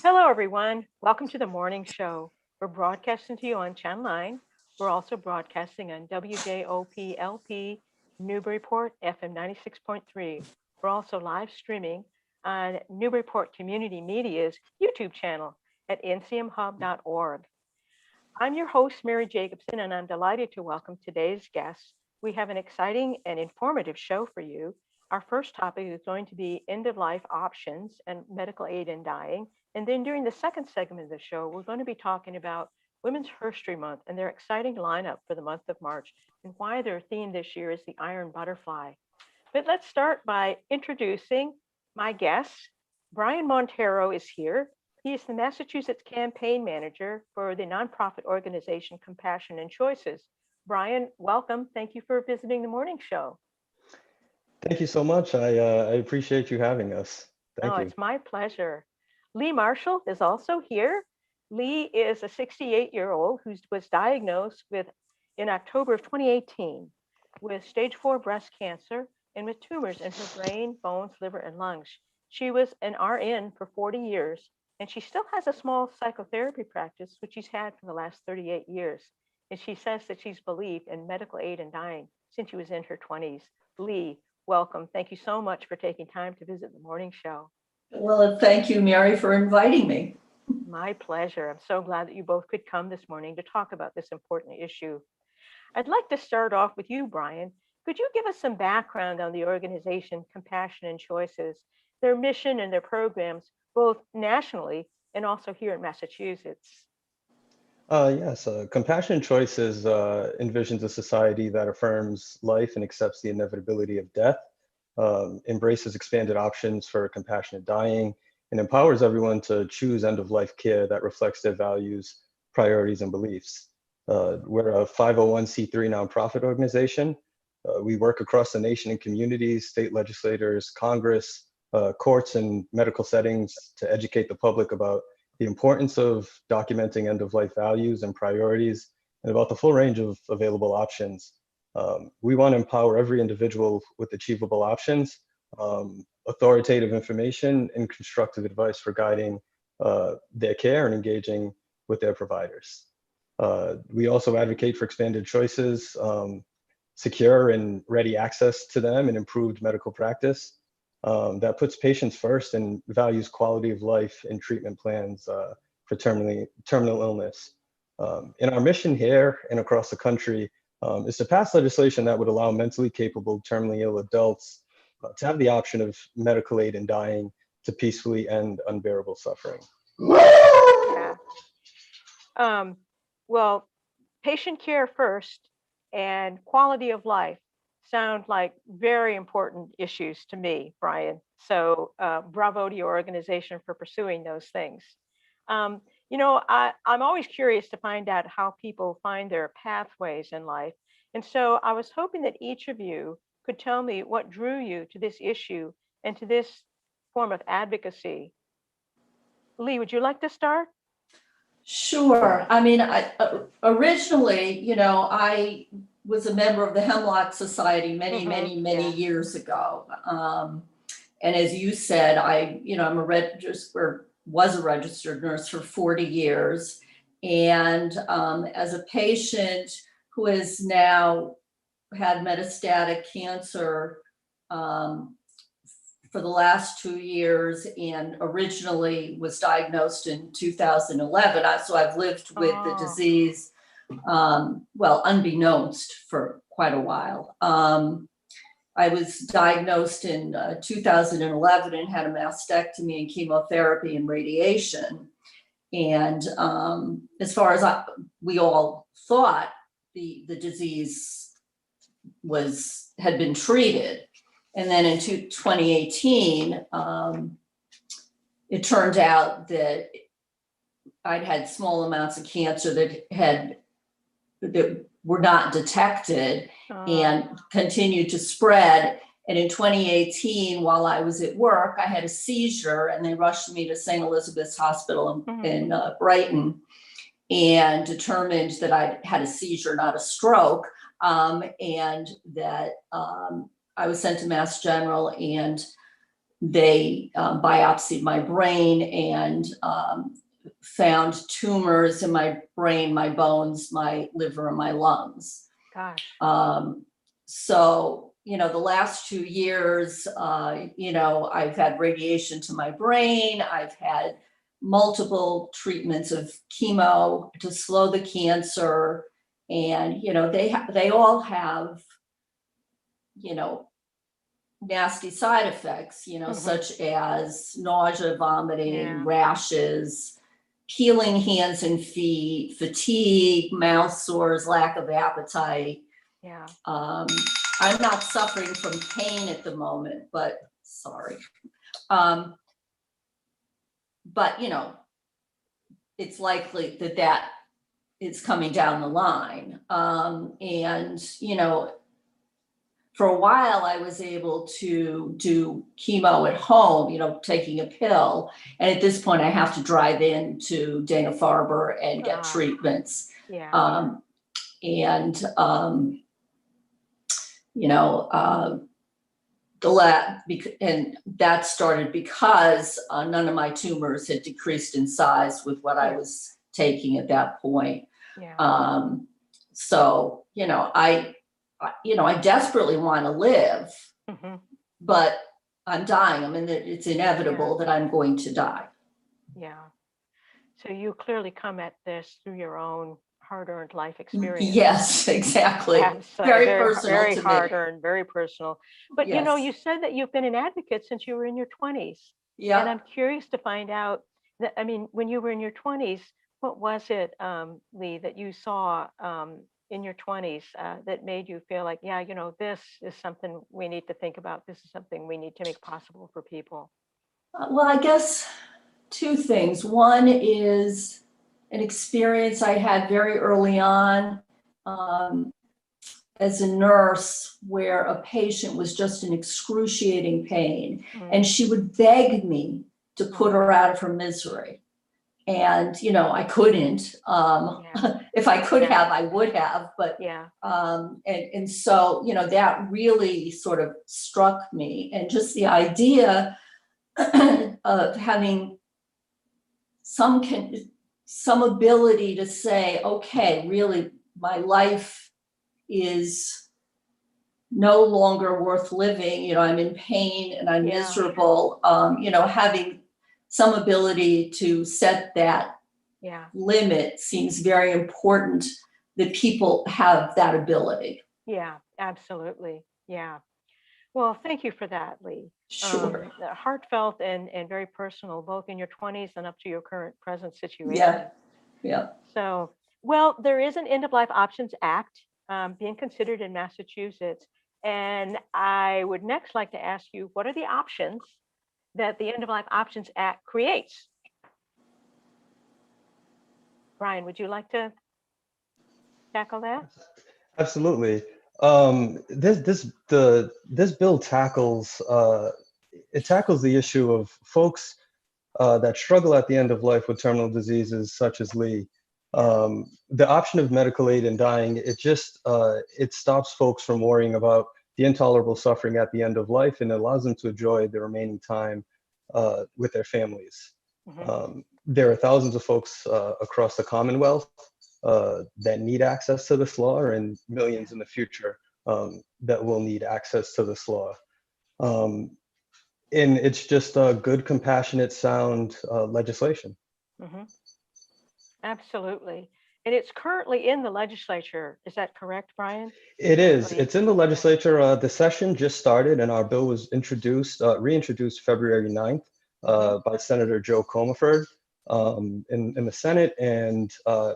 Hello, everyone. Welcome to the morning show. We're broadcasting to you on Channel 9. We're also broadcasting on WJOP-LP Newburyport FM 96.3. We're also live streaming on Newburyport Community Media's YouTube channel at ncmhub.org. I'm your host, Mary Jacobsen, and I'm delighted to welcome today's guests. We have an exciting and informative show for you. Our first topic is going to be end-of-life options and medical aid in dying. And then during the second segment of the show, we're going to be talking about Women's HERstory Month and their exciting lineup for the month of March and why their theme this year is the Iron Butterfly. But let's start by introducing my guests. Brian Montero is here. He is the Massachusetts campaign manager for the nonprofit organization Compassion and Choices. Brian, welcome. Thank you for visiting the morning show. Thank you so much. I appreciate you having us. Thank you. It's my pleasure. Lee Marshall is also here. Lee is a 68-year-old who was diagnosed in October of 2018 with stage 4 breast cancer and with tumors in her brain, bones, liver, and lungs. She was an RN for 40 years, and she still has a small psychotherapy practice, which she's had for the last 38 years. And she says that she's believed in medical aid in dying since she was in her 20s. Lee, welcome. Thank you so much for taking time to visit the morning show. Well, thank you, Mary, for inviting me. My pleasure. I'm so glad that you both could come this morning to talk about this important issue. I'd like to start off with you, Brian. Could you give us some background on the organization Compassion and Choices, their mission and their programs, both nationally and also here in Massachusetts? Yes, Compassion and Choices envisions a society that affirms life and accepts the inevitability of death, embraces expanded options for compassionate dying, and empowers everyone to choose end-of-life care that reflects their values, priorities, and beliefs. We're a 501c3 nonprofit organization. We work across the nation in communities, state legislators, Congress, courts, and medical settings to educate the public about the importance of documenting end-of-life values and priorities, and about the full range of available options. We want to empower every individual with achievable options, authoritative information, and constructive advice for guiding their care and engaging with their providers. We also advocate for expanded choices, secure and ready access to them, and improved medical practice that puts patients first and values quality of life in treatment plans for terminal illness. And our mission here and across the country is to pass legislation that would allow mentally capable, terminally ill adults to have the option of medical aid in dying to peacefully end unbearable suffering. Yeah. Well, patient care first and quality of life sound like very important issues to me, Brian. So bravo to your organization for pursuing those things. I'm always curious to find out how people find their pathways in life. And so I was hoping that each of you could tell me what drew you to this issue and to this form of advocacy. Lee, would you like to start? Sure. I mean, originally, I was a member of the Hemlock Society many years ago. And as you said, I'm was a registered nurse for 40 years. And as a patient who has now had metastatic cancer for the last 2 years, and originally was diagnosed in 2011. So I've lived with the disease, unbeknownst for quite a while. I was diagnosed in 2011 and had a mastectomy and chemotherapy and radiation. And as far as we all thought, the disease had been treated. And then in 2018, it turned out that I'd had small amounts of cancer that were not detected and continued to spread. And in 2018, while I was at work, I had a seizure, and they rushed me to St. Elizabeth's Hospital in Brighton, and determined that I had a seizure, not a stroke, and that I was sent to Mass General, and they biopsied my brain and found tumors in my brain, my bones, my liver, and my lungs. Gosh. So, the last 2 years, I've had radiation to my brain. I've had multiple treatments of chemo to slow the cancer. And, they all have, nasty side effects, such as nausea, vomiting, rashes, peeling hands and feet, fatigue, mouth sores, lack of appetite. Yeah. I'm not suffering from pain at the moment, but sorry. But, it's likely that is coming down the line. And, for a while, I was able to do chemo at home, taking a pill. And at this point, I have to drive in to Dana-Farber and get treatments. Yeah. And and that started because none of my tumors had decreased in size with what I was taking at that point. Yeah. So, I desperately want to live, but I'm dying. I mean, it's inevitable that I'm going to die. Yeah. So you clearly come at this through your own hard-earned life experience. Yes, exactly. Very personal very to me. hard-earned, very personal. But you said that you've been an advocate since you were in your 20s. Yeah. And I'm curious to find out that, when you were in your 20s, what was it, Lee, that you saw in your 20s that made you feel like, this is something we need to think about. This is something we need to make possible for people? Well, I guess 2 things. One is an experience I had very early on as a nurse, where a patient was just in excruciating pain, and she would beg me to put her out of her misery. And, I couldn't. If I could have, I would have. But, and so, that really sort of struck me. And just the idea of having some ability to say, okay, really, my life is no longer worth living. I'm in pain and I'm miserable. Having some ability to set that limit seems very important, that people have that ability. Yeah, absolutely. Yeah. Well, thank you for that, Lee. Sure. Heartfelt and very personal, both in your 20s and up to your present situation. Yeah. So, well, there is an End of Life Options Act being considered in Massachusetts. And I would next like to ask you, what are the options that the End of Life Options Act creates? Brian, would you like to tackle that? Absolutely. This bill tackles the issue of folks that struggle at the end of life with terminal diseases such as Lee. The option of medical aid in dying, it stops folks from worrying about the intolerable suffering at the end of life, and allows them to enjoy the remaining time with their families. There are thousands of folks across the Commonwealth that need access to this law, and millions in the future that will need access to this law. And it's just a good, compassionate, sound legislation. Absolutely. And it's currently in the legislature. Is that correct, Brian? It is. It's in the legislature. The session just started, and our bill was reintroduced February 9th by Senator Joe Comerford in the Senate, and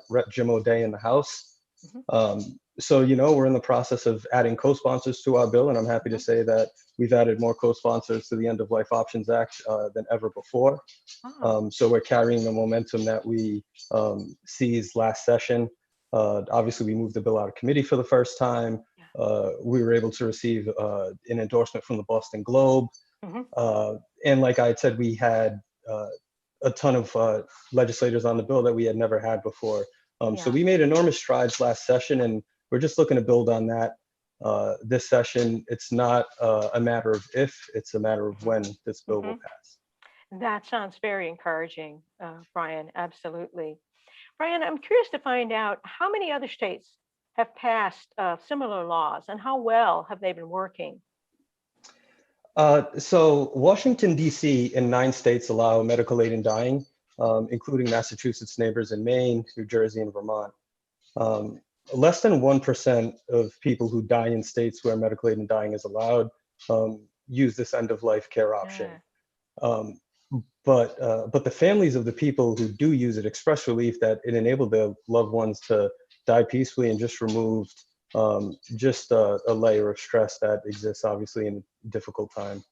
Rep. Jim O'Day in the House. So, we're in the process of adding co-sponsors to our bill, and I'm happy to say that we've added more co-sponsors to the End of Life Options Act than ever before. So we're carrying the momentum that we seized last session. Obviously, we moved the bill out of committee for the first time. We were able to receive an endorsement from the Boston Globe. And like I had said, we had a ton of legislators on the bill that we had never had before. So we made enormous strides last session, and we're just looking to build on that this session, it's not a matter of if, it's a matter of when this bill will pass. That sounds very encouraging, Brian. Absolutely. Brian, I'm curious to find out how many other states have passed similar laws and how well have they been working? So Washington, D.C. and 9 states allow medical aid in dying, including Massachusetts neighbors in Maine, New Jersey, and Vermont. Less than 1% of people who die in states where medical aid in dying is allowed use this end-of-life care option. But the families of the people who do use it express relief that it enabled their loved ones to die peacefully and just removed just a layer of stress that exists obviously in a difficult time.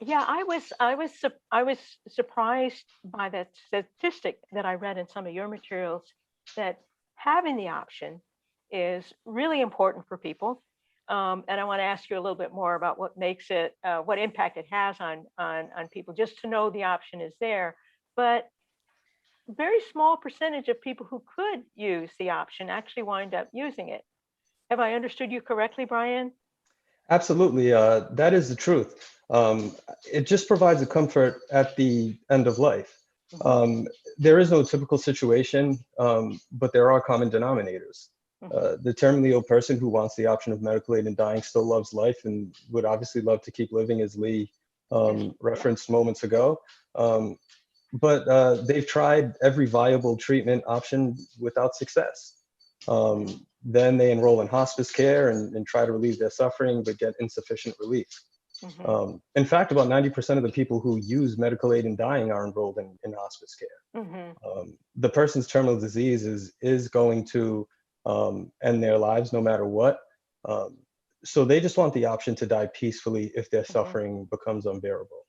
Yeah, I was surprised by that statistic that I read in some of your materials, that having the option is really important for people. And I want to ask you a little bit more about what makes it, what impact it has on people, just to know the option is there. But very small percentage of people who could use the option actually wind up using it. Have I understood you correctly, Brian? Absolutely, that is the truth. It just provides a comfort at the end of life. There is no typical situation, but there are common denominators. The terminally ill person who wants the option of medical aid in dying still loves life and would obviously love to keep living, as Lee referenced moments ago. But they've tried every viable treatment option without success. Then they enroll in hospice care and try to relieve their suffering, but get insufficient relief. In fact, about 90% of the people who use medical aid in dying are enrolled in hospice care. The person's terminal disease is going to end their lives no matter what. So they just want the option to die peacefully if their suffering becomes unbearable.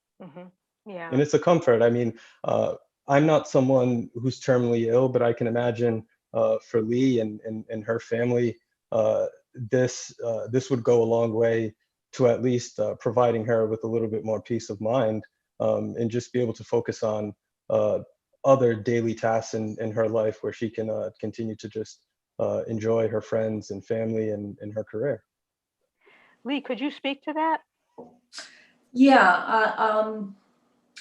Yeah. And it's a comfort. I mean, I'm not someone who's terminally ill, but I can imagine for Lee and her family, this would go a long way to at least providing her with a little bit more peace of mind, and just be able to focus on other daily tasks in her life where she can continue to just enjoy her friends and family and her career. Lee, could you speak to that? Yeah,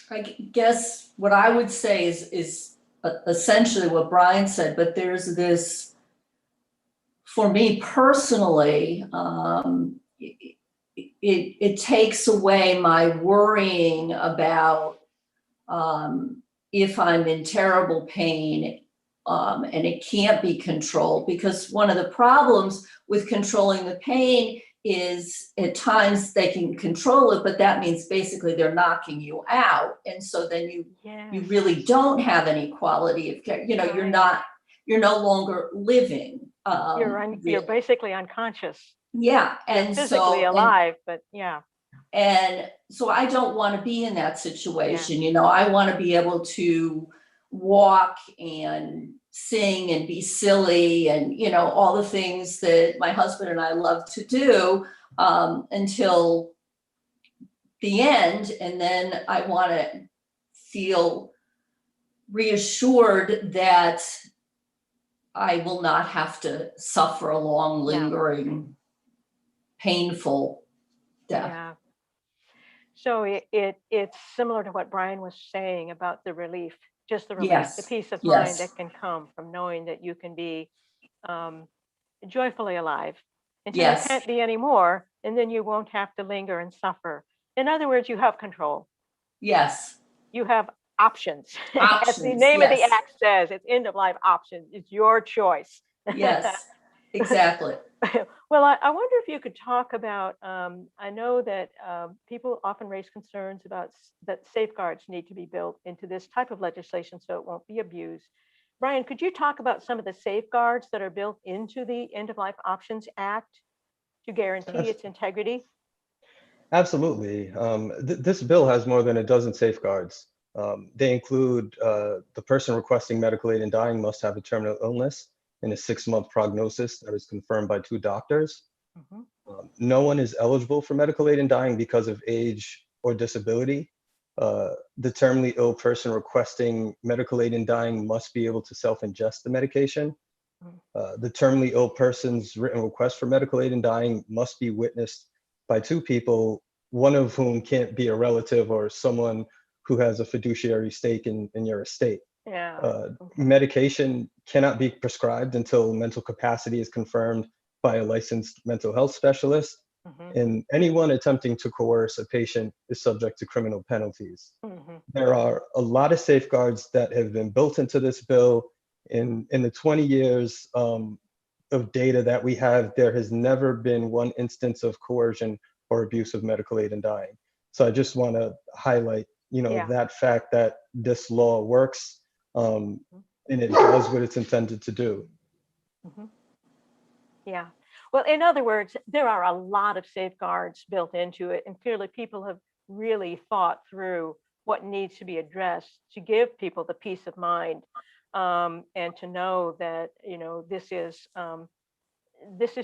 I guess what I would say is essentially what Brian said, but there's this, for me personally, it takes away my worrying about if I'm in terrible pain and it can't be controlled, because one of the problems with controlling the pain is at times they can control it, but that means basically they're knocking you out. And so then you really don't have any quality of care. You know, you're no longer living. You're basically unconscious. Yeah. And physically alive, but yeah. And so I don't want to be in that situation. You know, I want to be able to walk and sing and be silly and, you know, all the things that my husband and I love to do until the end. And then I want to feel reassured that I will not have to suffer a long, lingering, painful death. Yeah. So it's similar to what Brian was saying about the relief, just the relief, the peace of mind that can come from knowing that you can be joyfully alive until you can't be anymore, and then you won't have to linger and suffer. In other words, you have control. Yes. You have options. As the name of the act says, it's end of life options. It's your choice. Yes, exactly. Well, I wonder if you could talk about, I know that people often raise concerns about that safeguards need to be built into this type of legislation so it won't be abused. Brian, could you talk about some of the safeguards that are built into the End of Life Options Act to guarantee its integrity? Absolutely. This bill has more than a dozen safeguards. They include the person requesting medical aid in dying must have a terminal illness and a 6-month prognosis that is confirmed by 2 doctors. No one is eligible for medical aid in dying because of age or disability. The terminally ill person requesting medical aid in dying must be able to self-ingest the medication. The terminally ill person's written request for medical aid in dying must be witnessed by two people, one of whom can't be a relative or someone who has a fiduciary stake in your estate. Yeah. Medication cannot be prescribed until mental capacity is confirmed by a licensed mental health specialist. And anyone attempting to coerce a patient is subject to criminal penalties. There are a lot of safeguards that have been built into this bill. In the 20 years of data that we have, there has never been one instance of coercion or abuse of medical aid in dying. So I just want to highlight, that fact that this law works, and it does what it's intended to do. Yeah. Well, in other words, there are a lot of safeguards built into it, and clearly people have really thought through what needs to be addressed to give people the peace of mind, and to know that this is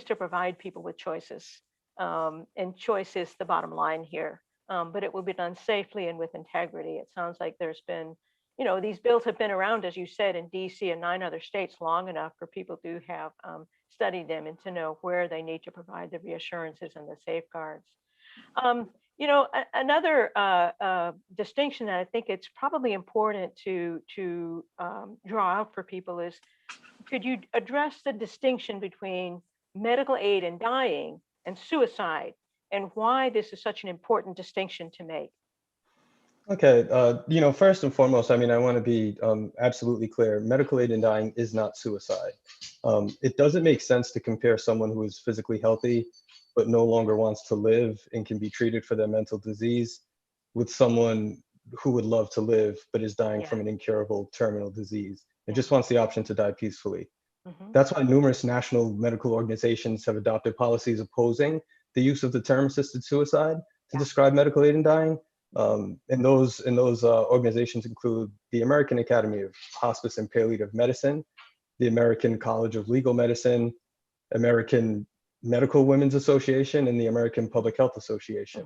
to provide people with choices, and choice is the bottom line here. But it will be done safely and with integrity. It sounds like there's been, these bills have been around, as you said, in DC and 9 other states long enough for people to have studied them and to know where they need to provide the reassurances and the safeguards. Another distinction that I think it's probably important to draw out for people is, could you address the distinction between medical aid in dying and suicide, and why this is such an important distinction to make? Okay, first and foremost, I want to be absolutely clear. Medical aid in dying is not suicide. It doesn't make sense to compare someone who is physically healthy but no longer wants to live and can be treated for their mental disease with someone who would love to live but is dying from an incurable terminal disease and just wants the option to die peacefully. That's why numerous national medical organizations have adopted policies opposing the use of the term assisted suicide to describe medical aid in dying. And those organizations include the American Academy of Hospice and Palliative Medicine, the American College of Legal Medicine, American Medical Women's Association, and the American Public Health Association.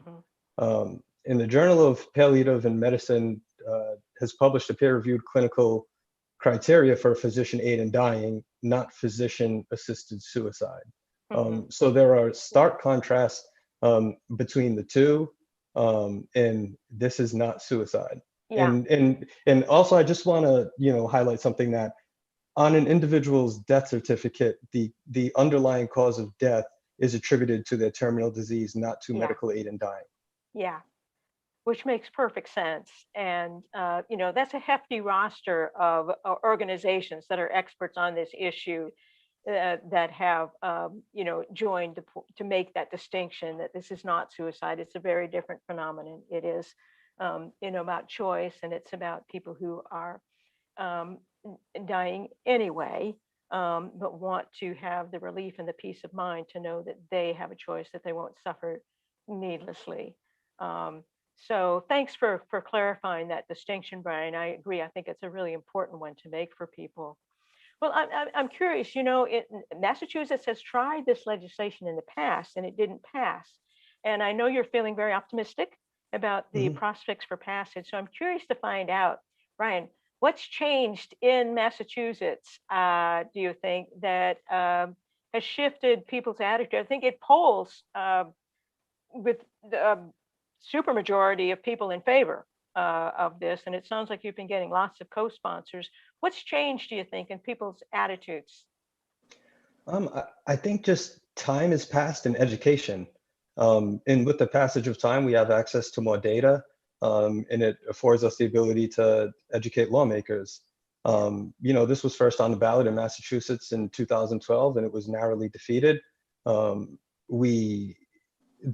In the Journal of Palliative and Medicine has published a peer-reviewed clinical criteria for physician aid in dying, not physician-assisted suicide. So there are stark contrasts between the two. And this is not suicide. And also I just want to highlight something, that on an individual's death certificate, the underlying cause of death is attributed to their terminal disease, not to medical aid in dying. Yeah, which makes perfect sense. And that's a hefty roster of organizations that are experts on this issue, that have joined to make that distinction, that this is not suicide. It's a very different phenomenon. It is about choice, and it's about people who are dying anyway, but want to have the relief and the peace of mind to know that they have a choice, that they won't suffer needlessly. So thanks for clarifying that distinction, Brian. I agree. I think it's a really important one to make for people. Well, I'm curious, Massachusetts has tried this legislation in the past and it didn't pass. And I know you're feeling very optimistic about the prospects for passage. So I'm curious to find out, Brian, what's changed in Massachusetts, do you think, that has shifted people's attitude? I think it polls with the supermajority of people in favor of this, and it sounds like you've been getting lots of co-sponsors. What's changed, do you think, in people's attitudes? I think just time has passed in education. And with the passage of time, we have access to more data, and it affords us the ability to educate lawmakers. This was first on the ballot in Massachusetts in 2012, and it was narrowly defeated. The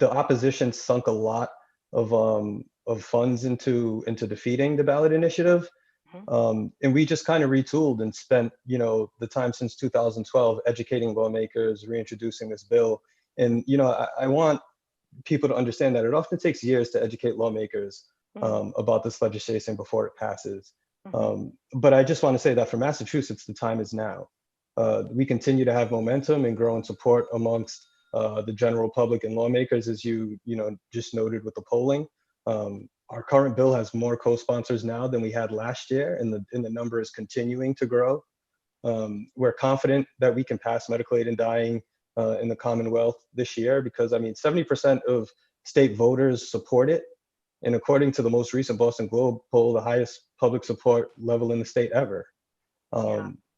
opposition sunk a lot of funds into defeating the ballot initiative. And we just kind of retooled and spent, the time since 2012 educating lawmakers, reintroducing this bill. And, I want people to understand that it often takes years to educate lawmakers about this legislation before it passes. But I just want to say that for Massachusetts, the time is now. We continue to have momentum and growing support amongst the general public and lawmakers, as you just noted with the polling. Our current bill has more co-sponsors now than we had last year, and the number is continuing to grow. We're confident that we can pass medical aid in dying in the Commonwealth this year because, I mean, 70% of state voters support it. And according to the most recent Boston Globe poll, the highest public support level in the state ever.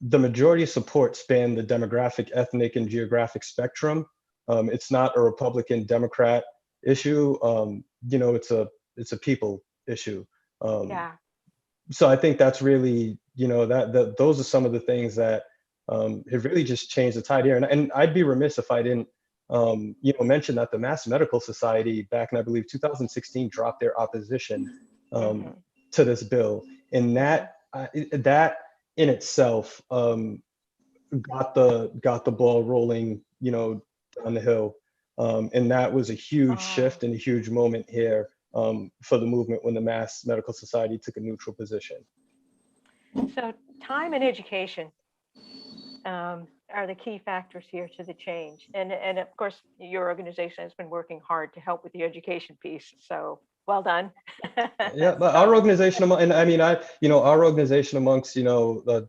The majority support span the demographic, ethnic, and geographic spectrum. It's not a Republican Democrat issue. You know, it's a people issue. So I think that's really, you know, that those are some of the things that have really just changed the tide here. And I'd be remiss if I didn't, you know, mention that the Mass Medical Society back in, I believe, 2016 dropped their opposition to this bill, and that in itself got the ball rolling, you know, down the hill, and that was a huge shift and a huge moment here for the movement when the Mass Medical Society took a neutral position. So time and education are the key factors here to the change, and of course your organization has been working hard to help with the education piece. So well done. Yeah, but our organization, and I mean, our organization amongst, you know, a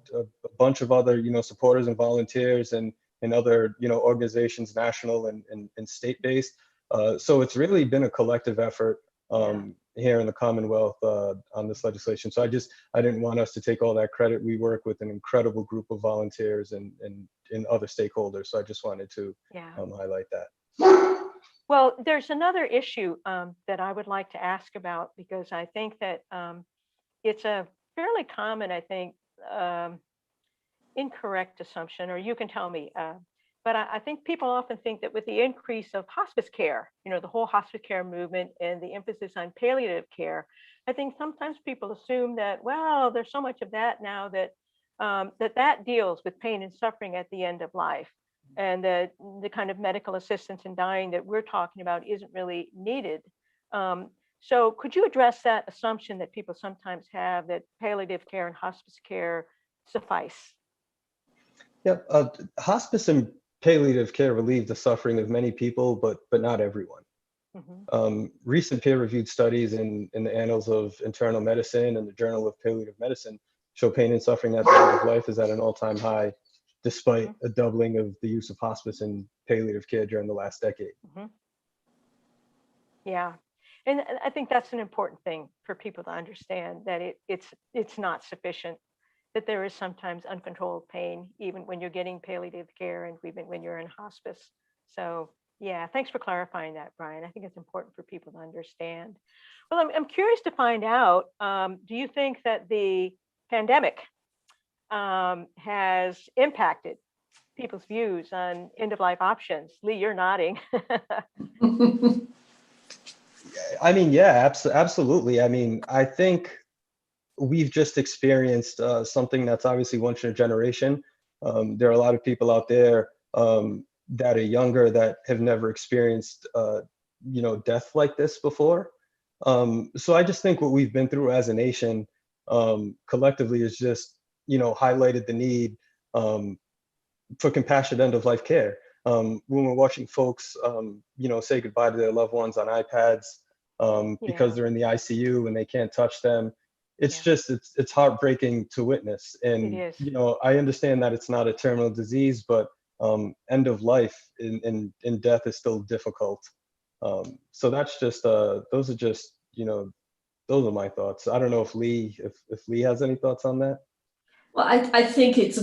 bunch of other, you know, supporters and volunteers and other, you know, organizations, national and state-based. So it's really been a collective effort here in the Commonwealth on this legislation. So I didn't want us to take all that credit. We work with an incredible group of volunteers and other stakeholders. So I just wanted to highlight that. Well, there's another issue that I would like to ask about, because I think that it's a fairly common, I think, incorrect assumption, or you can tell me, but I think people often think that with the increase of hospice care, you know, the whole hospice care movement and the emphasis on palliative care, I think sometimes people assume that, well, there's so much of that now that that deals with pain and suffering at the end of life. And the kind of medical assistance in dying that we're talking about isn't really needed. So could you address that assumption that people sometimes have, that palliative care and hospice care suffice? Yeah, hospice and palliative care relieve the suffering of many people, but not everyone. Recent peer-reviewed studies in the Annals of Internal Medicine and the Journal of Palliative Medicine show pain and suffering at the end of life is at an all-time high, despite a doubling of the use of hospice and palliative care during the last decade. Yeah, and I think that's an important thing for people to understand, that it's not sufficient, that there is sometimes uncontrolled pain, even when you're getting palliative care and even when you're in hospice. So yeah, thanks for clarifying that, Brian. I think it's important for people to understand. Well, I'm curious to find out, do you think that the pandemic has impacted people's views on end-of-life options? Lee, you're nodding. I mean, yeah, absolutely. I mean, I think we've just experienced something that's obviously once in a generation. There are a lot of people out there that are younger that have never experienced, you know, death like this before. So I just think what we've been through as a nation collectively is just, you know, highlighted the need for compassionate end-of-life care. When we're watching folks, you know, say goodbye to their loved ones on iPads because they're in the ICU and they can't touch them, it's just, it's heartbreaking to witness. And, you know, I understand that it's not a terminal disease, but end of life in death is still difficult. So that's just, those are just, you know, those are my thoughts. I don't know if Lee has any thoughts on that. Well, I think it's,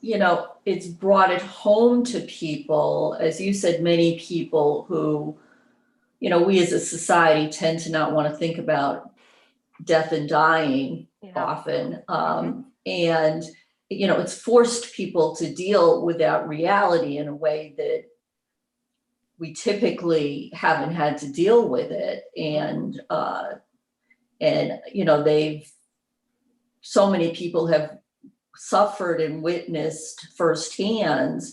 you know, it's brought it home to people, as you said, many people who, you know, we as a society tend to not want to think about death and dying often. And, you know, it's forced people to deal with that reality in a way that we typically haven't had to deal with it. And you know, so many people have suffered and witnessed firsthand,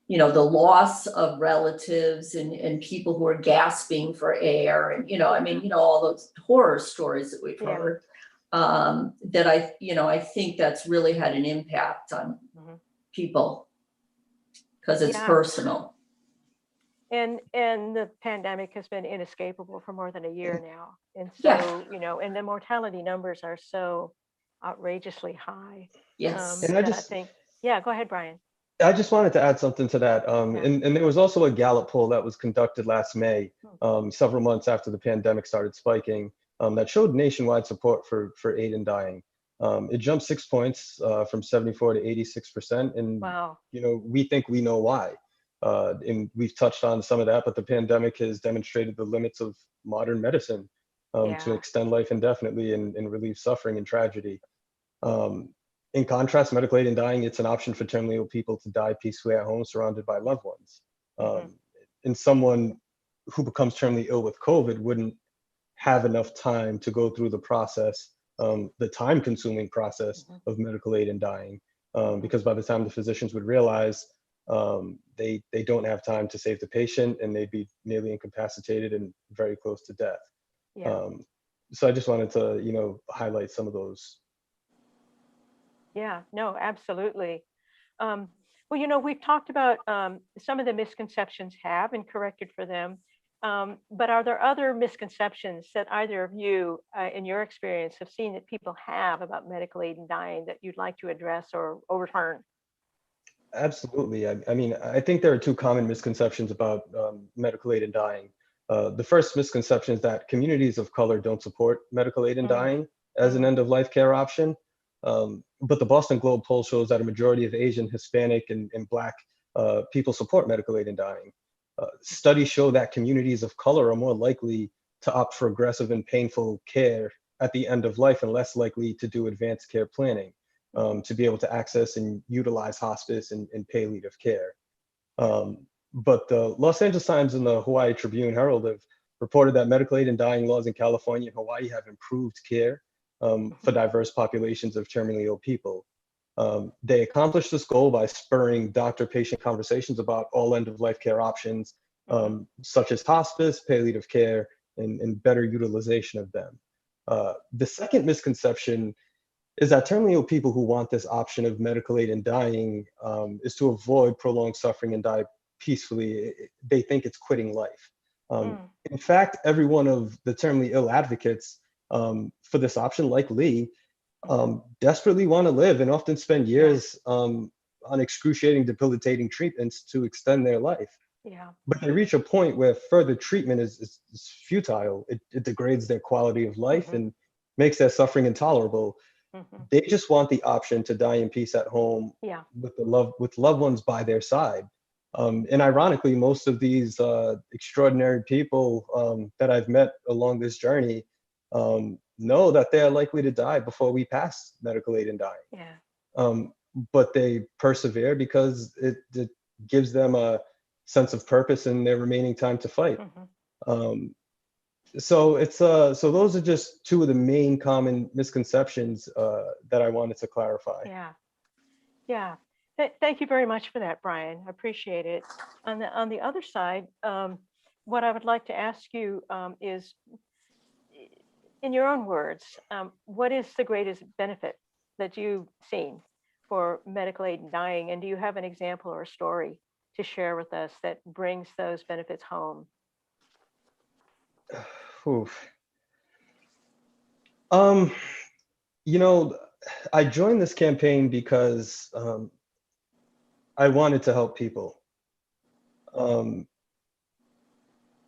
you know, the loss of relatives and people who are gasping for air, and, you know, I mean, you know, all those horror stories that we've heard, that I think that's really had an impact on people because it's personal. And the pandemic has been inescapable for more than a year now. And so, you know, and the mortality numbers are so outrageously high. Yes. And I That I just think, yeah, go ahead, Brian. I just wanted to add something to that. Yeah. And there was also a Gallup poll that was conducted last May, several months after the pandemic started spiking, that showed nationwide support for aid in dying. It jumped 6 points from 74 to 86%. And, Wow. we think we know why. And we've touched on some of that, but the pandemic has demonstrated the limits of modern medicine to Yeah. extend life indefinitely and relieve suffering and tragedy. Um, in contrast, medical aid in dying, it's an option for terminally ill people to die peacefully at home, surrounded by loved ones. And someone who becomes terminally ill with COVID wouldn't have enough time to go through the process, the time-consuming process of medical aid in dying, because by the time the physicians would realize they don't have time to save the patient, and they'd be nearly incapacitated and very close to death. Yeah. So I just wanted to, highlight some of those. Yeah, no, absolutely. Well, we've talked about some of the misconceptions have and corrected for them. But are there other misconceptions that either of you, in your experience, have seen that people have about medical aid in dying that you'd like to address or overturn? Absolutely. I mean, I think there are two common misconceptions about medical aid in dying. The first misconception is that communities of color don't support medical aid in dying as an end-of-life care option. But the Boston Globe poll shows that a majority of Asian, Hispanic, and Black people support medical aid in dying. Studies show that communities of color are more likely to opt for aggressive and painful care at the end of life and less likely to do advanced care planning, to be able to access and utilize hospice and palliative care. But the Los Angeles Times and the Hawaii Tribune Herald have reported that medical aid in dying laws in California and Hawaii have improved care for diverse populations of terminally ill people. They accomplished this goal by spurring doctor-patient conversations about all end-of-life care options, such as hospice, palliative care, and better utilization of them. The second misconception is that terminally ill people who want this option of medical aid in dying is to avoid prolonged suffering and die peacefully. They think it's quitting life. In fact, every one of the terminally ill advocates for this option, like Lee, desperately want to live and often spend years on excruciating, debilitating treatments to extend their life. Yeah. But they reach a point where further treatment is futile. It degrades their quality of life and makes their suffering intolerable. They just want the option to die in peace at home with loved ones by their side. And ironically, most of these extraordinary people that I've met along this journey know that they are likely to die before we pass medical aid in dying. Yeah. But they persevere because it gives them a sense of purpose in their remaining time to fight. So those are just two of the main common misconceptions that I wanted to clarify. Yeah. Yeah. Thank you very much for that, Brian. I appreciate it. On the other side, what I would like to ask you is, in your own words, what is the greatest benefit that you've seen for medical aid in dying? And do you have an example or a story to share with us that brings those benefits home? Oof. I joined this campaign because I wanted to help people.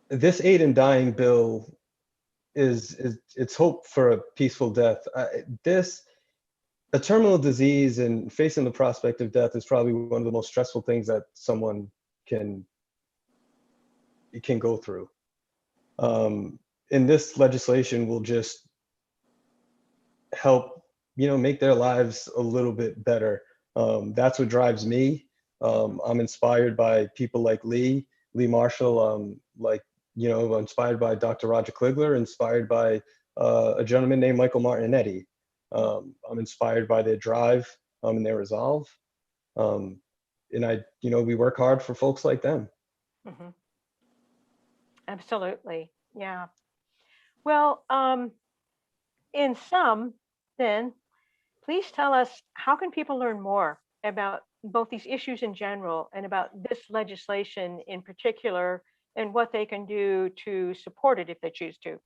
This aid in dying bill is it's hope for a peaceful death. A terminal disease and facing the prospect of death is probably one of the most stressful things that someone can go through. And this legislation will just help, make their lives a little bit better. That's what drives me. I'm inspired by people like Lee Marshall, inspired by Dr. Roger Kligler, inspired by a gentleman named Michael Martinetti. I'm inspired by their drive and their resolve. And we work hard for folks like them. Absolutely. Yeah. Well, in sum, then, please tell us, how can people learn more about both these issues in general and about this legislation in particular, and what they can do to support it if they choose to?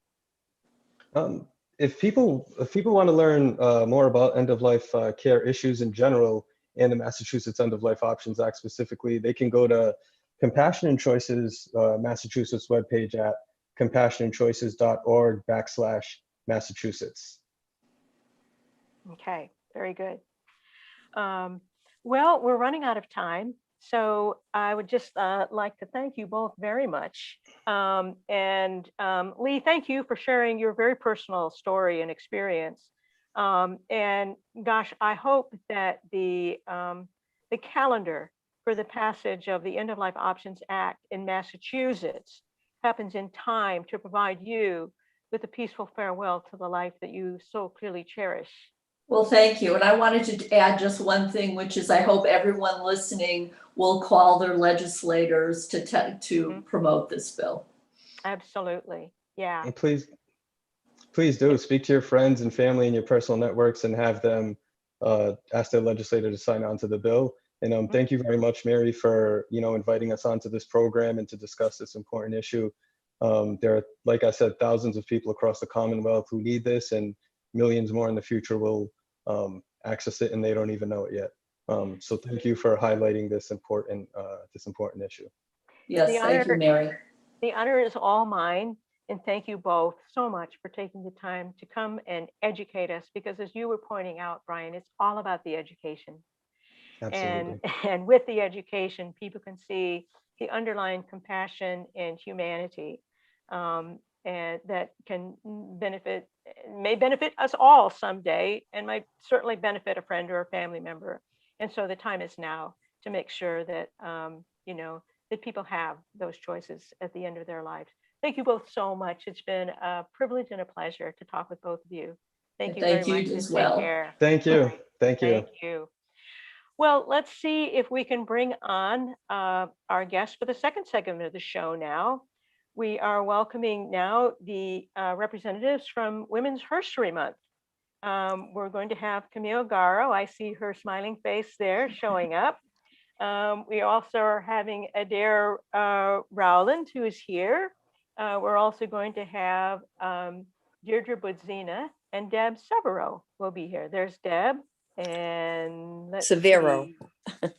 if people want to learn more about end-of-life care issues in general and the Massachusetts End-of-Life Options Act specifically, they can go to Compassion and Choices Massachusetts webpage at compassionandchoices.org/Massachusetts. Okay, very good. Well, we're running out of time, so I would just like to thank you both very much. And Lee, thank you for sharing your very personal story and experience. And gosh, I hope that the calendar for the passage of the End of Life Options Act in Massachusetts happens in time to provide you with a peaceful farewell to the life that you so clearly cherish. Well, thank you. And I wanted to add just one thing, which is I hope everyone listening will call their legislators to promote this bill. Absolutely. Yeah. And please do speak to your friends and family and your personal networks and have them ask their legislator to sign on to the bill. And thank you very much, Mary, for inviting us onto this program and to discuss this important issue. There are, like I said, thousands of people across the Commonwealth who need this, and millions more in the future will access it, and they don't even know it yet. So thank you for highlighting this important issue. Yes, thank you, Mary. The honor is all mine, and thank you both so much for taking the time to come and educate us, because as you were pointing out, Brian, it's all about the education. Absolutely. And with the education, people can see the underlying compassion and humanity, and that may benefit us all someday, and might certainly benefit a friend or a family member. And so the time is now to make sure that that people have those choices at the end of their lives. Thank you both so much. It's been a privilege and a pleasure to talk with both of you. Thank you very much. Thank you as well. Take care. Thank you. Thank you. Thank you. Well, let's see if we can bring on our guest for the second segment of the show now. We are welcoming now the representatives from Women's HERstory Month. We're going to have Camille Garro. I see her smiling face there showing up. We also are having Adair Rowland, who is here. We're also going to have Deirdre Budzyna, and Deb Severo will be here. There's Deb. And let's Severo. see.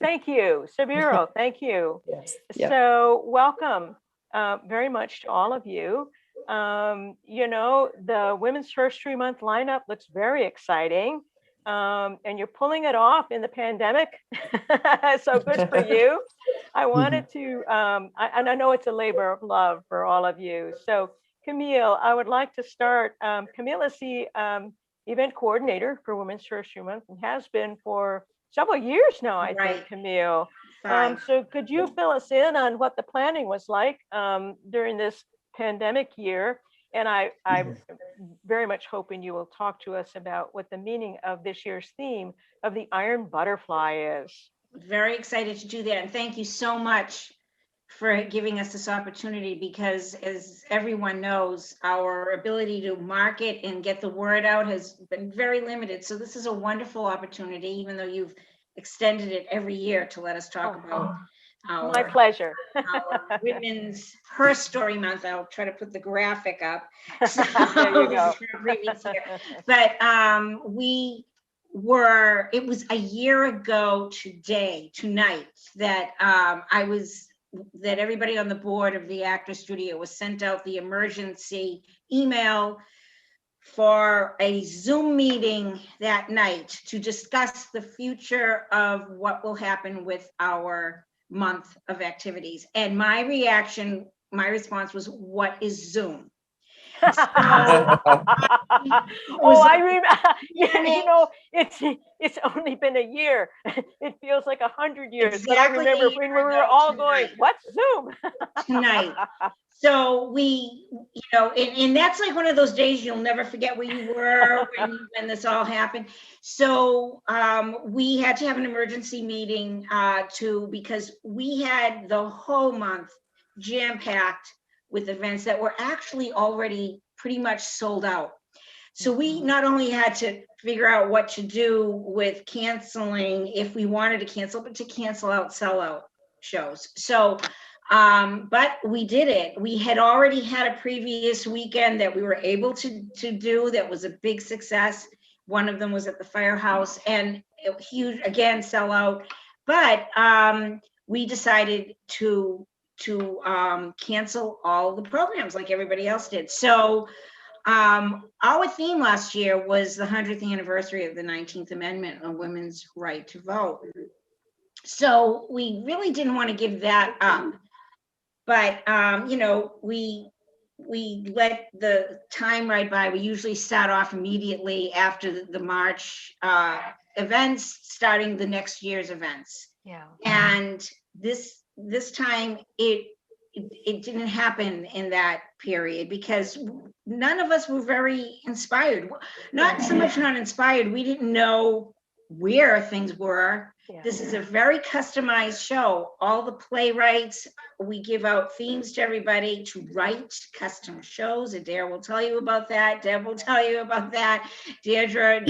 Thank you, Severo. Thank you. Yes. Yep. So welcome very much to all of you. The Women's HERstory Month lineup looks very exciting, and you're pulling it off in the pandemic. So good for you. I wanted to, and I know it's a labor of love for all of you. So Camille, I would like to start. Camille is the event coordinator for Women's HERstory Month, and has been for several years now, I think, Camille. So could you fill us in on what the planning was like during this pandemic year? And I'm very much hoping you will talk to us about what the meaning of this year's theme of the Iron Butterfly is. Very excited to do that. And thank you so much for giving us this opportunity, because as everyone knows, our ability to market and get the word out has been very limited. So this is a wonderful opportunity, even though you've extended it every year to let us talk about my pleasure. our Women's HERstory Month. I'll try to put the graphic up. So, there you go. But it was a year ago tonight, that everybody on the board of the Actor Studio was sent out the emergency email for a Zoom meeting that night to discuss the future of what will happen with our month of activities. And my response was, what is Zoom? So, I remember. It's only been a year. It feels like 100 years. Exactly, but I remember when we were all going, "What's Zoom?" Tonight. So we, and that's like one of those days you'll never forget where you were when this all happened. So we had to have an emergency meeting because we had the whole month jam-packed with events that were actually already pretty much sold out. So we not only had to figure out what to do with canceling if we wanted to cancel, but to cancel out sellout shows. So But we did it. We had already had a previous weekend that we were able to do that was a big success. One of them was at the firehouse, and it was huge, again, sellout. But we decided to cancel all the programs like everybody else did. So our theme last year was the 100th anniversary of the 19th Amendment on women's right to vote. So we really didn't want to give that up. But, you know, we let the time ride by. We usually start off immediately after the March events, starting the next year's events. Yeah. And this time it didn't happen in that period because none of us were very inspired. Not so much not inspired, we didn't know where things were. Yeah. This is a very customized show. All the playwrights, we give out themes to everybody to write custom shows. Adair will tell you about that. Deb will tell you about that. Deirdre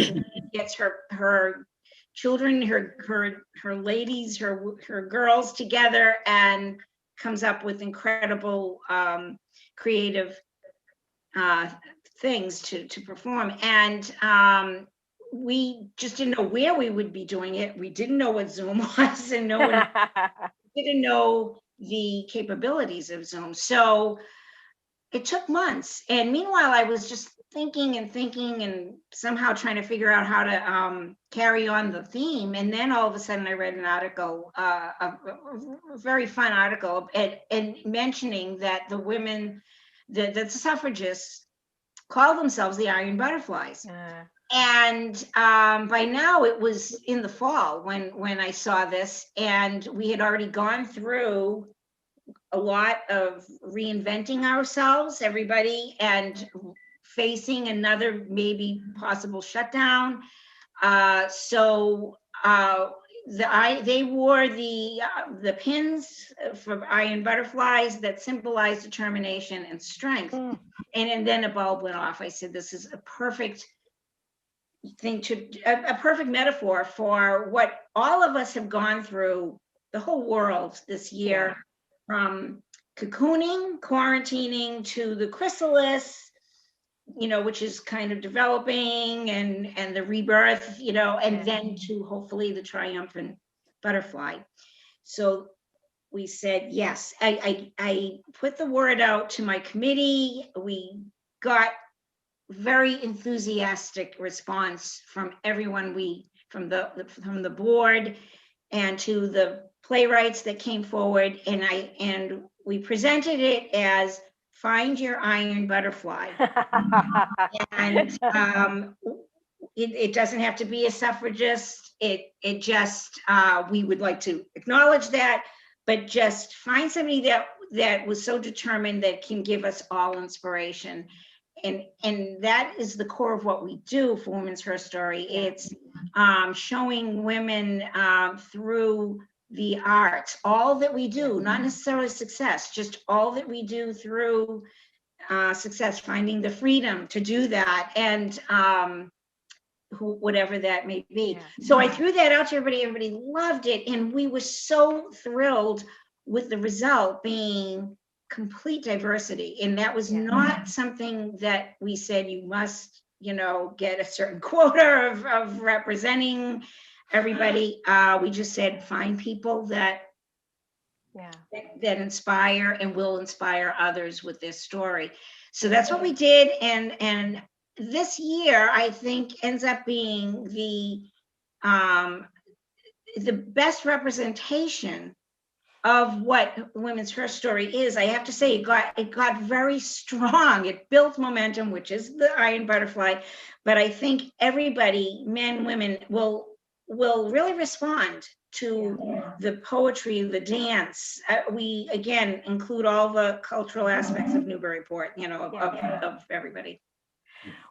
gets her children, her ladies, her girls together and comes up with incredible creative things to perform. And we just didn't know where we would be doing it. We didn't know what Zoom was, and no one didn't know the capabilities of Zoom. So it took months. And meanwhile, I was just thinking and somehow trying to figure out how to carry on the theme. And then all of a sudden I read an article, a very fun article, and mentioning that the women, the suffragists call themselves the Iron Butterflies. And by now it was in the fall when I saw this, and we had already gone through a lot of reinventing ourselves, everybody, and facing another maybe possible shutdown. So they wore the pins for Iron Butterflies that symbolize determination and strength. And then a bulb went off. I said, this is a perfect thing a perfect metaphor for what all of us have gone through, the whole world this year, from cocooning, quarantining, to the chrysalis, you know, which is kind of developing, and the rebirth, you know, and then to hopefully the triumphant butterfly. So we said, yes, I put the word out to my committee. We got very enthusiastic response from everyone, from the board and to the playwrights that came forward, and we presented it as Find Your Iron Butterfly. And it doesn't have to be a suffragist. It just we would like to acknowledge that, but just find somebody that was so determined that can give us all inspiration. And that is the core of what we do for Women's HERstory. It's showing women through the arts, all that we do, not necessarily success, just all that we do through success, finding the freedom to do that, and whatever that may be. So I threw that out to everybody. Everybody loved it, and we were so thrilled with the result being complete diversity. And that was not something that we said you must, you know, get a certain quota of representing everybody. We just said find people that inspire and will inspire others with their story. So that's what we did. And this year, I think, ends up being the best representation of what Women's HERstory is. I have to say, it got very strong. It built momentum, which is the Iron Butterfly. But I think everybody, men, women, will really respond to the poetry, the dance. We, again, include all the cultural aspects of Newburyport, you know, of everybody.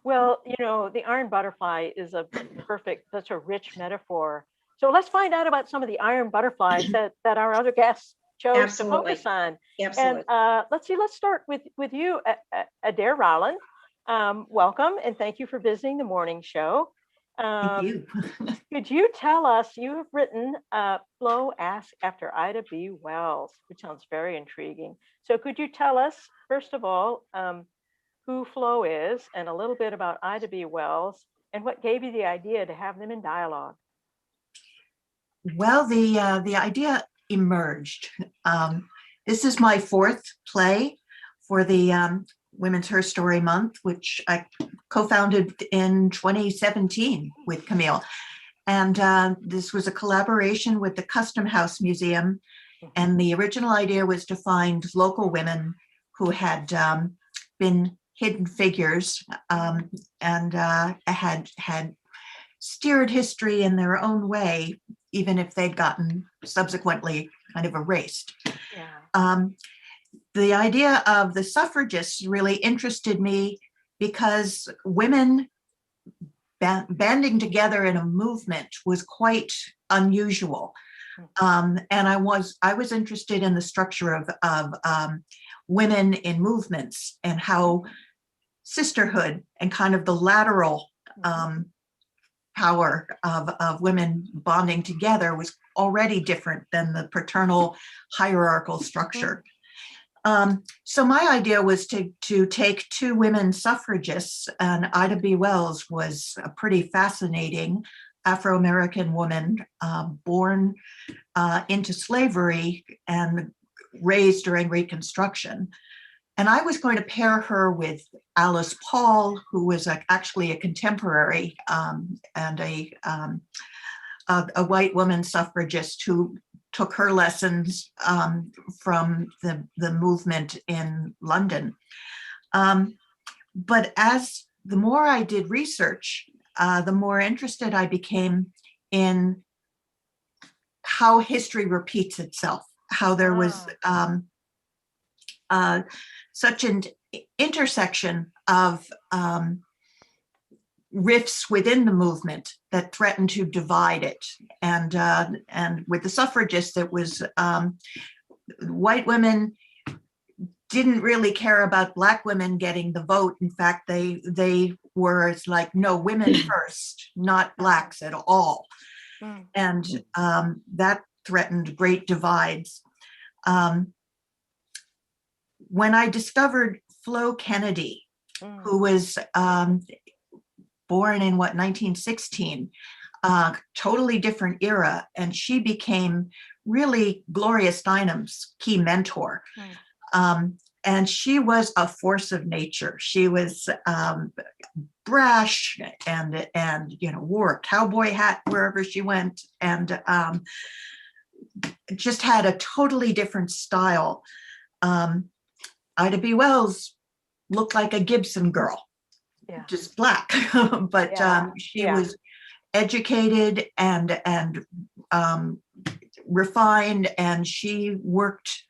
Well, you know, the Iron Butterfly is such a rich metaphor. So let's find out about some of the Iron Butterflies that our other guests chose to focus on. Absolutely. And let's start with you, Adair Rowland. Welcome, and thank you for visiting the morning show. Thank you. Could you tell us, you have written Flo Ask After Ida B. Wells, which sounds very intriguing. So could you tell us, first of all, who Flo is and a little bit about Ida B. Wells and what gave you the idea to have them in dialogue? Well, the idea emerged. This is my fourth play for the Women's HERstory Month, which I co-founded in 2017 with Camille. And this was a collaboration with the Custom House Museum. And the original idea was to find local women who had been hidden figures and had steered history in their own way, even if they'd gotten subsequently kind of erased. Yeah. The idea of the suffragists really interested me because women banding together in a movement was quite unusual. And I was interested in the structure of women in movements and how sisterhood and kind of the lateral power of women bonding together was already different than the paternal hierarchical structure. So my idea was to take two women suffragists, and Ida B. Wells was a pretty fascinating Afro-American woman born into slavery and raised during Reconstruction. And I was going to pair her with Alice Paul, who was actually a contemporary and a white woman suffragist who took her lessons from the movement in London. But as the more I did research, the more interested I became in how history repeats itself, how there was such an intersection of rifts within the movement that threatened to divide it. And with the suffragists, it was white women didn't really care about Black women getting the vote. In fact, they were like, no, women first, not Blacks at all. And that threatened great divides. When I discovered Flo Kennedy, who was born in 1916, totally different era, and she became really Gloria Steinem's key mentor. And she was a force of nature. She was brash and wore a cowboy hat wherever she went, and just had a totally different style. Ida B. Wells looked like a Gibson girl, just Black, but she was educated and refined, and she worked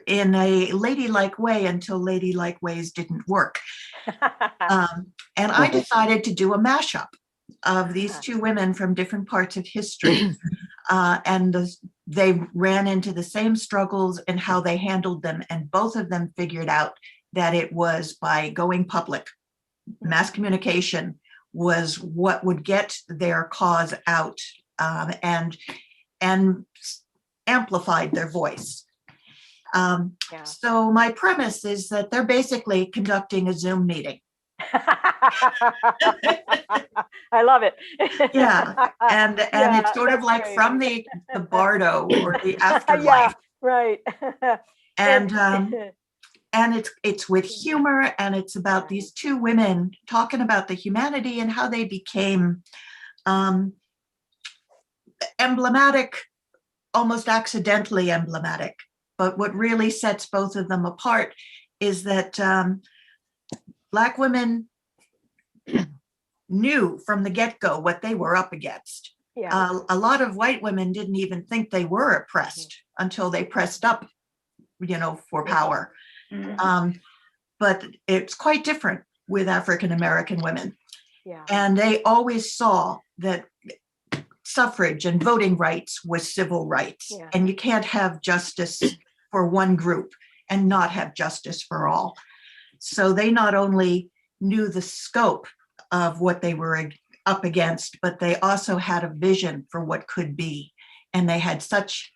in a ladylike way until ladylike ways didn't work. And I decided to do a mashup of these two women from different parts of history. And they ran into the same struggles and how they handled them. And both of them figured out that it was by going public. Mass communication was what would get their cause out and amplified their voice. So my premise is that they're basically conducting a Zoom meeting. I love it. And it's sort of like great. From the bardo or the afterlife. Right. And it's with humor, and it's about these two women talking about the humanity and how they became emblematic, almost accidentally emblematic. But what really sets both of them apart is that Black women knew from the get-go what they were up against. A lot of white women didn't even think they were oppressed until they pressed up, for power. But it's quite different with African American women. And they always saw that suffrage and voting rights was civil rights. And you can't have justice for one group and not have justice for all. So they not only knew the scope of what they were up against, but they also had a vision for what could be. And they had such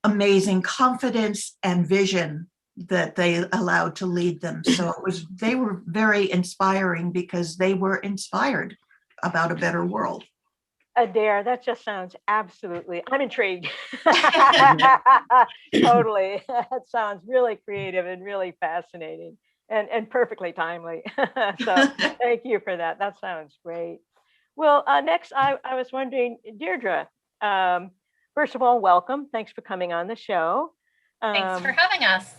amazing confidence and vision that they allowed to lead them. So they were very inspiring because they were inspired about a better world. Adair, that just sounds absolutely, I'm intrigued. Totally. That sounds really creative and really fascinating and perfectly timely. So thank you for that. That sounds great. Well, next, I was wondering, Deirdre, first of all, welcome. Thanks for coming on the show. Thanks for having us.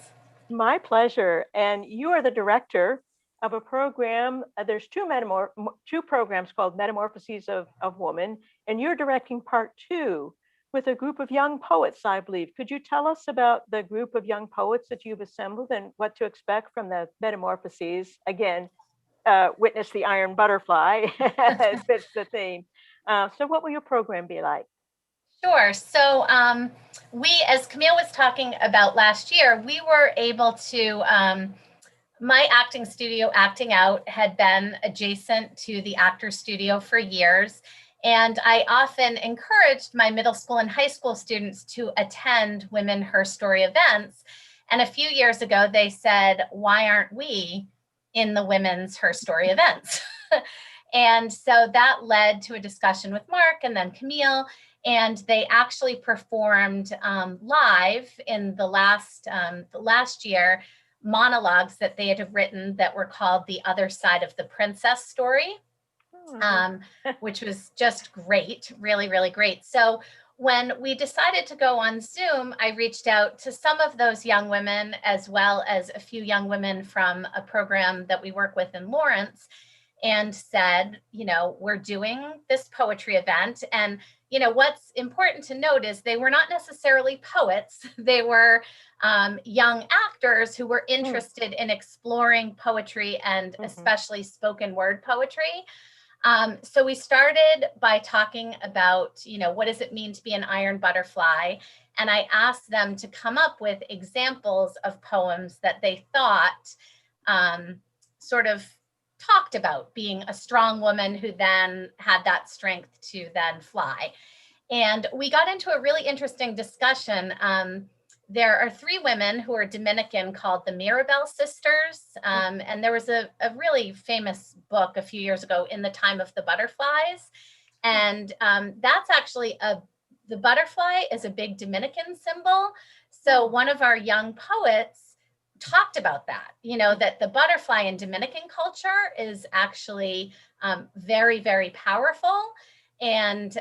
My pleasure. And you are the director of a program. There's two programs called Metamorphoses of Woman, and you're directing part 2 with a group of young poets, I believe. Could you tell us about the group of young poets that you've assembled and what to expect from the Metamorphoses? Again, witness the iron butterfly. It fits the theme. So what will your program be like? Sure. So we, as Camille was talking about last year, we were able to, my acting studio, Acting Out, had been adjacent to the Actors Studio for years. And I often encouraged my middle school and high school students to attend Women HERstory events. And a few years ago, they said, why aren't we in the Women's HERstory events? And so that led to a discussion with Mark and then Camille. And they actually performed live in the last year monologues that they had written that were called The Other Side of the Princess Story, which was just great, really, really great. So when we decided to go on Zoom, I reached out to some of those young women, as well as a few young women from a program that we work with in Lawrence, and said, we're doing this poetry event. And, what's important to note is they were not necessarily poets. They were young actors who were interested in exploring poetry and especially spoken word poetry. So we started by talking about, what does it mean to be an iron butterfly? And I asked them to come up with examples of poems that they thought sort of talked about being a strong woman who then had that strength to then fly. And we got into a really interesting discussion. There are 3 women who are Dominican called the Mirabelle Sisters. And there was a really famous book a few years ago, In the Time of the Butterflies. And that's actually the butterfly is a big Dominican symbol. So one of our young poets talked about that, that the butterfly in Dominican culture is actually very, very powerful. And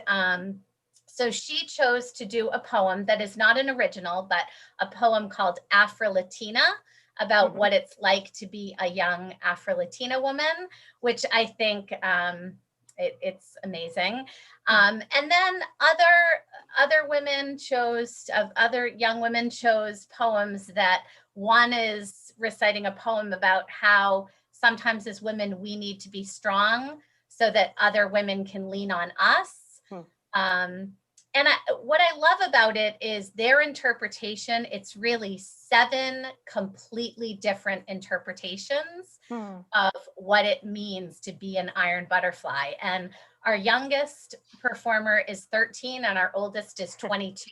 so she chose to do a poem that is not an original, but a poem called Afrolatina, about what it's like to be a young Afrolatina woman, which I think it's amazing. And then other women other young women chose poems that one is reciting a poem about how sometimes as women, we need to be strong so that other women can lean on us. And what I love about it is their interpretation. It's really 7 completely different interpretations of what it means to be an iron butterfly. And our youngest performer is 13 and our oldest is 22.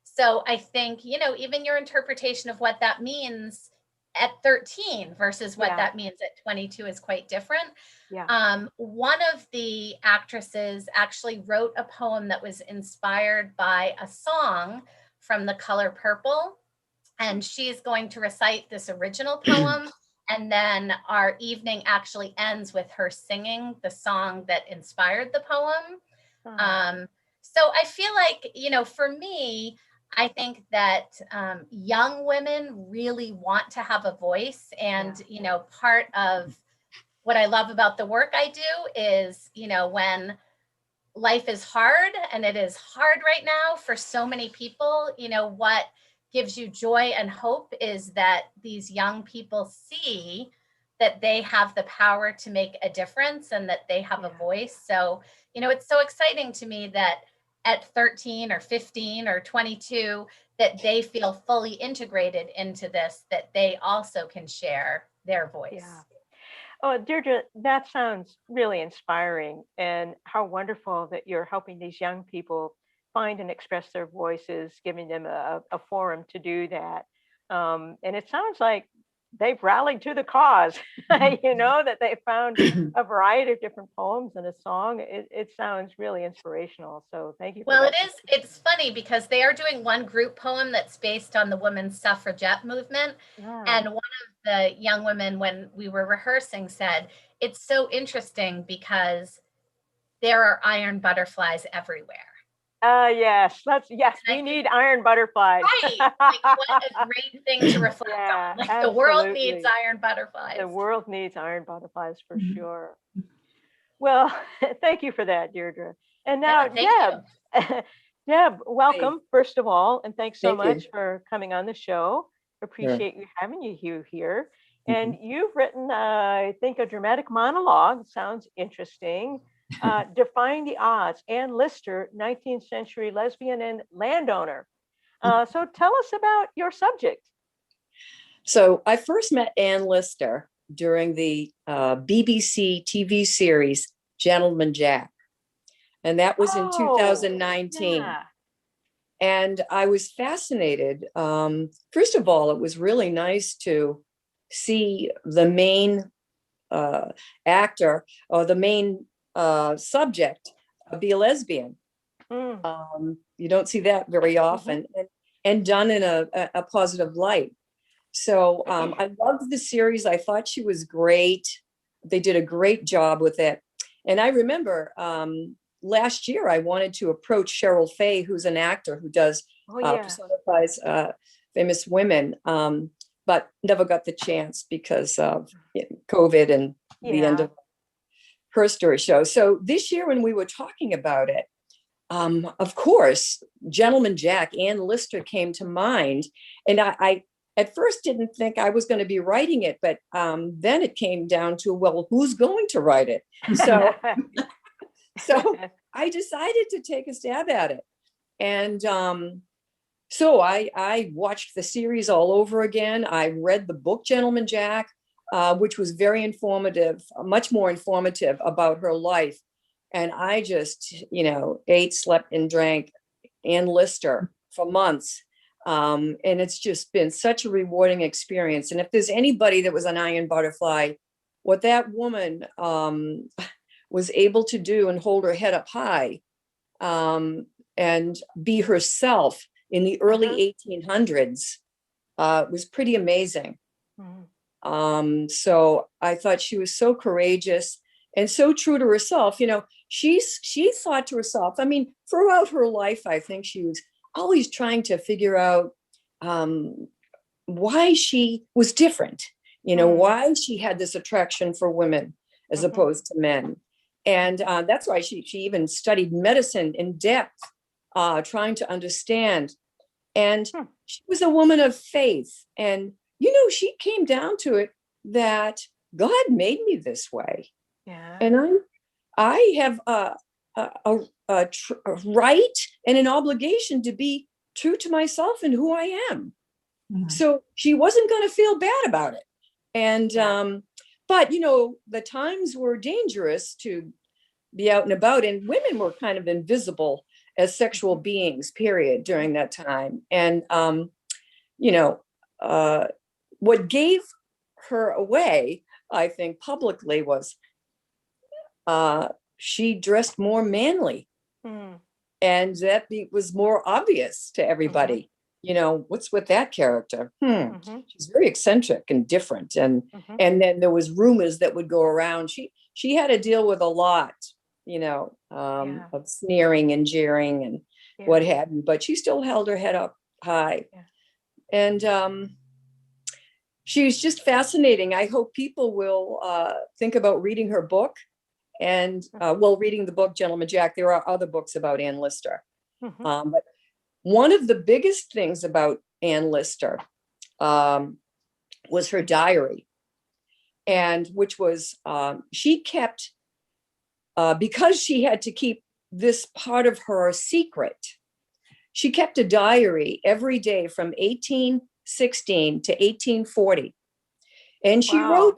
So I think, even your interpretation of what that means at 13 versus what that means at 22 is quite different. One of the actresses actually wrote a poem that was inspired by a song from The Color Purple. And she's going to recite this original poem. And then our evening actually ends with her singing the song that inspired the poem. So I feel like, for me, I think that young women really want to have a voice. And, part of what I love about the work I do is, when life is hard, and it is hard right now for so many people, what gives you joy and hope is that these young people see that they have the power to make a difference and that they have a voice. So, it's so exciting to me that at 13 or 15 or 22, that they feel fully integrated into this, that they also can share their voice. Oh, Deirdre, that sounds really inspiring, and how wonderful that you're helping these young people find and express their voices, giving them a forum to do that. And it sounds like they've rallied to the cause, that they found a variety of different poems and a song. It sounds really inspirational. So thank you for Well, that. it's funny because they are doing one group poem that's based on the women's suffragette movement. Yeah. And one of the young women, when we were rehearsing, said, it's so interesting because there are iron butterflies everywhere. Yes, we need iron butterflies. Right. Like, what a great thing to reflect on. Like, the world needs absolutely. iron butterflies. The world needs iron butterflies for Mhm. sure. Well, thank you for that, Deirdre. And now, Yeah, thank Deb. Deb, welcome, first of all, and thanks so Thank you. much for coming on the show. Appreciate you having you here. And you've written, I think, a dramatic monologue. Sounds interesting. Defying the Odds, Anne Lister, 19th Century Lesbian and Landowner. So tell us about your subject. So I first met Anne Lister during the BBC TV series Gentleman Jack. And that was in 2019. Yeah. And I was fascinated. First of all, it was really nice to see the main actor or the main subject be a lesbian. You don't see that very often, and done in a positive light. So I loved the series. I thought she was great. They did a great job with it. And I remember last year I wanted to approach Cheryl Fay, who's an actor who does personifies famous women, but never got the chance because of COVID and the end of HERstory show. So this year when we were talking about it, of course, Gentleman Jack, Anne Lister came to mind. And I at first didn't think I was going to be writing it, but then it came down to, well, who's going to write it? So I decided to take a stab at it. And so I watched the series all over again. I read the book Gentleman Jack, which was very informative, much more informative about her life. And I just, ate, slept, and drank Anne Lister for months. And it's just been such a rewarding experience. And if there's anybody that was an iron butterfly, what that woman was able to do and hold her head up high and be herself in the early 1800s was pretty amazing. So I thought she was so courageous and so true to herself. She thought to herself, I mean, throughout her life, I think she was always trying to figure out why she was different, why she had this attraction for women as opposed to men. And that's why she even studied medicine in depth, trying to understand. And she was a woman of faith. And, she came down to it that God made me this way. Yeah. And I have a right and an obligation to be true to myself and who I am. So she wasn't going to feel bad about it. And, but, the times were dangerous to be out and about, and women were kind of invisible as sexual beings, period, during that time. And, what gave her away, I think, publicly was she dressed more manly. And that was more obvious to everybody. What's with that character? She's very eccentric and different. And then there was rumors that would go around. She had to deal with a lot, of sneering and jeering and what have you, but she still held her head up high. And she's just fascinating. I hope people will think about reading her book and reading the book Gentleman Jack. There are other books about Anne Lister. But one of the biggest things about Anne Lister was her diary, and which was she kept, because she had to keep this part of her a secret, she kept a diary every day from 1816 to 1840. And she Wow.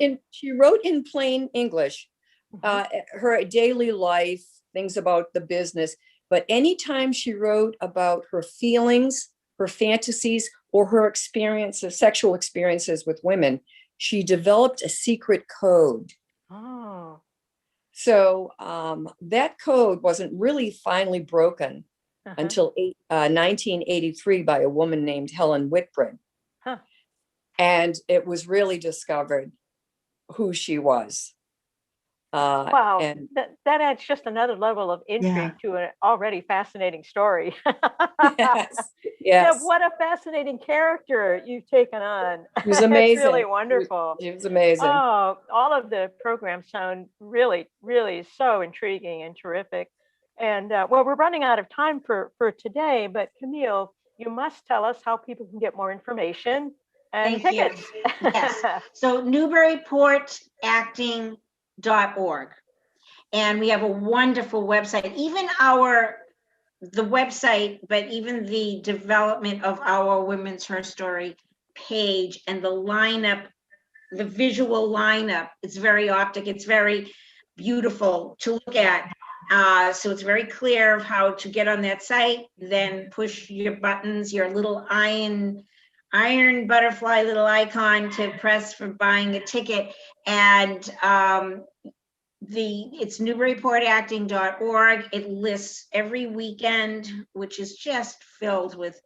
wrote in plain English, Mhm. her daily life, things about the business. But anytime she wrote about her feelings, her fantasies, or her experiences, sexual experiences with women, she developed a secret code. Oh. So that code wasn't really finally broken Uh-huh. until 1983 by a woman named Helen Whitbread. Huh. And it was really discovered who she was. Wow, And that adds just another level of intrigue to an already fascinating story. yes, Deb, yes, what a fascinating character you've taken on. it was It's amazing. really wonderful. It was amazing. Oh, all of the programs sound really, really so intriguing and terrific. And well, we're running out of time for today, but Camille, you must tell us how people can get more information and Thank you. tickets. Yes. So newburyportacting.org. And we have a wonderful website. Even the website, but even the development of our Women's HERstory page and the lineup, the visual lineup, it's very optic, it's very beautiful to look at. So it's very clear of how to get on that site, then push your buttons, your little iron butterfly little icon to press for buying a ticket. And it's newburyportacting.org. It lists every weekend, which is just filled with,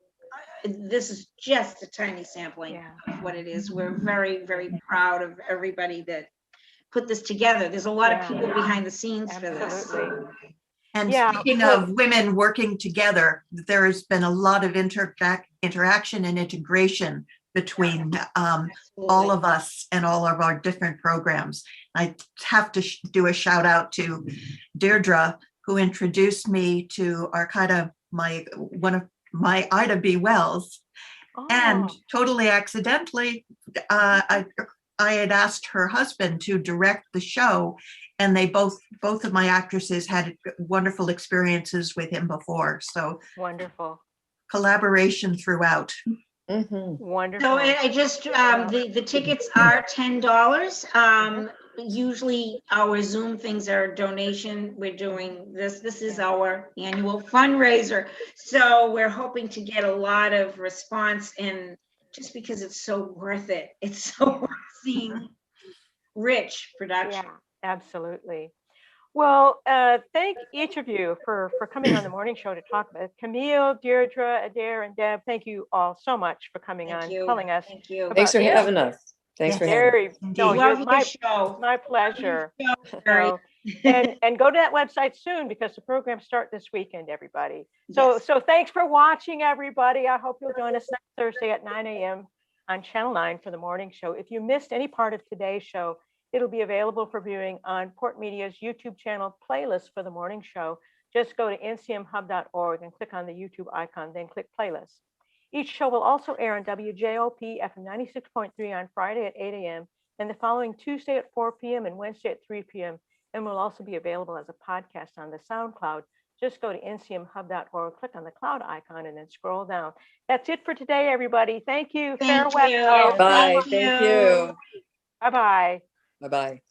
this is just a tiny sampling of what it is. We're very, very proud of everybody that put this together. There's a lot of people behind the scenes for this. Absolutely. And Yeah, speaking well- of women working together, there has been a lot of interaction and integration between all of us and all of our different programs. I have to do a shout out to Deirdre, who introduced me to one of my Ida B. Wells. And totally accidentally, I had asked her husband to direct the show, and they both of my actresses had wonderful experiences with him before. So wonderful collaboration throughout. Mhm. Wonderful. So I just, the tickets are $10. Usually our Zoom things are donation. We're doing this. This is our annual fundraiser. So we're hoping to get a lot of response, and just because it's so worth it. It's so worth seeing rich production. Yeah, absolutely. Well, thank each of you for coming on the morning show to talk about it. Camille, Deirdre, Adair, and Deb, thank you all so much for coming Thank on, you. telling us. Thank you. Thanks for about- having us. Thanks for having us. Very, no, Indeed. you're Love your show. my pleasure. Mary. So, and go to that website soon, because the programs start this weekend, everybody. So, Yes. so thanks for watching, everybody. I hope you'll join us next Thursday at 9 a.m. on Channel 9 for the morning show. If you missed any part of today's show, it'll be available for viewing on Port Media's YouTube channel playlist for the morning show. Just go to ncmhub.org and click on the YouTube icon, then click playlist. Each show will also air on WJOP FM 96.3 on Friday at 8 a.m. and the following Tuesday at 4 p.m. and Wednesday at 3 p.m. and will also be available as a podcast on the SoundCloud. Just go to ncmhub.org, click on the cloud icon, and then scroll down. That's it for today, everybody. Thank you. Thank Farewell. you. Bye. Thank Thank you. Bye-bye. Bye-bye.